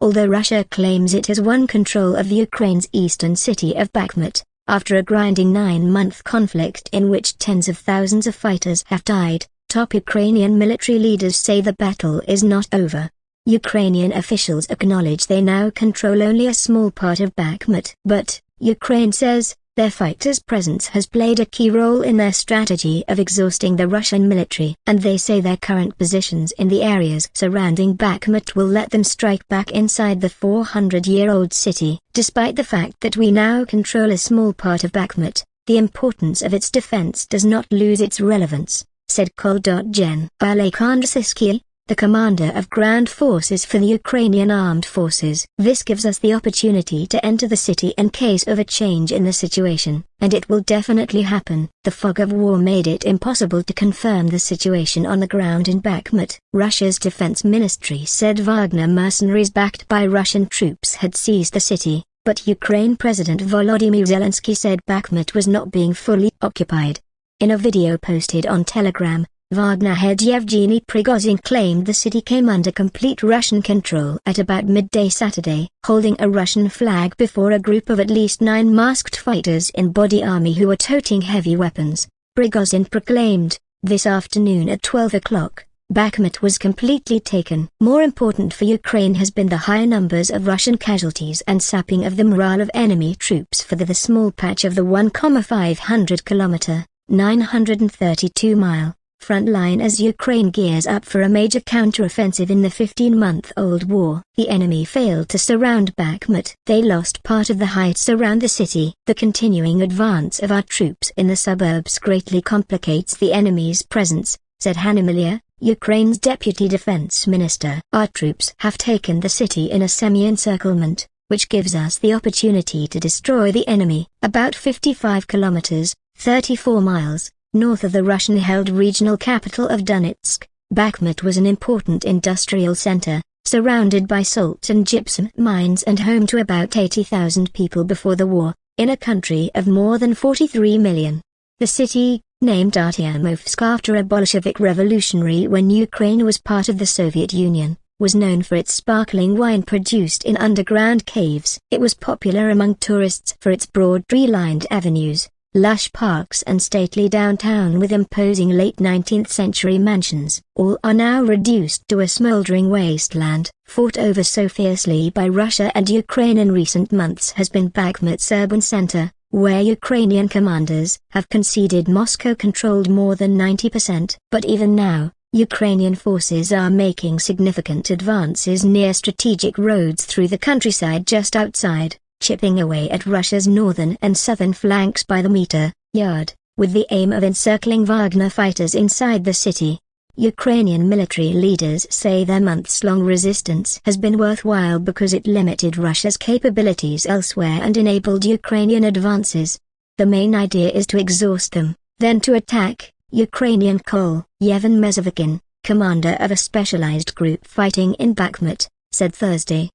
although Russia claims it has won control of Ukraine's eastern city of Bakhmut, after a grinding 9-month conflict in which tens of thousands of fighters have died. Top Ukrainian military leaders say the battle is not over. Ukrainian officials acknowledge they now control only a small part of Bakhmut. But, Ukraine says, their fighters' presence has played a key role in their strategy of exhausting the Russian military. And they say their current positions in the areas surrounding Bakhmut will let them strike back inside the 400-year-old city. Despite the fact that we now control a small part of Bakhmut, the importance of its defense does not lose its relevance, said Col Gen. Oleksandr Syrskyi, the commander of ground forces for the Ukrainian Armed Forces. This gives us the opportunity to enter the city in case of a change in the situation, and it will definitely happen. The fog of war made it impossible to confirm the situation on the ground in Bakhmut. Russia's defense ministry said Wagner mercenaries backed by Russian troops had seized the city, but Ukraine President Volodymyr Zelensky said Bakhmut was not being fully occupied. In a video posted on Telegram, Wagner head Yevgeny Prigozhin claimed the city came under complete Russian control at about midday Saturday, holding a Russian flag before a group of at least 9 masked fighters in body armor who were toting heavy weapons. Prigozhin proclaimed, this afternoon at 12 o'clock, Bakhmut was completely taken. More important for Ukraine has been the high numbers of Russian casualties and sapping of the morale of enemy troops for the small patch of the 1,500-kilometer, 932-mile, front line as Ukraine gears up for a major counteroffensive in the 15-month-old war. The enemy failed to surround Bakhmut. They lost part of the heights around the city. The continuing advance of our troops in the suburbs greatly complicates the enemy's presence, said Hanimilia, Ukraine's deputy defense minister. Our troops have taken the city in a semi-encirclement, which gives us the opportunity to destroy the enemy. About 55 kilometers, 34 miles, north of the Russian-held regional capital of Donetsk, Bakhmut was an important industrial center, surrounded by salt and gypsum mines and home to about 80,000 people before the war, in a country of more than 43 million. The city, named Artyomovsk after a Bolshevik revolutionary when Ukraine was part of the Soviet Union, was known for its sparkling wine produced in underground caves. It was popular among tourists for its broad tree-lined avenues, lush parks and stately downtown with imposing late 19th century mansions. All are now reduced to a smoldering wasteland. Fought over so fiercely by Russia and Ukraine in recent months has been Bakhmut's urban center, where Ukrainian commanders have conceded Moscow controlled more than 90%. But even now, Ukrainian forces are making significant advances near strategic roads through the countryside just outside, chipping away at Russia's northern and southern flanks by the meter, yard, with the aim of encircling Wagner fighters inside the city. Ukrainian military leaders say their months-long resistance has been worthwhile because it limited Russia's capabilities elsewhere and enabled Ukrainian advances. The main idea is to exhaust them, then to attack. Ukrainian Col Gen, commander of a specialized group fighting in Bakhmut, said Thursday.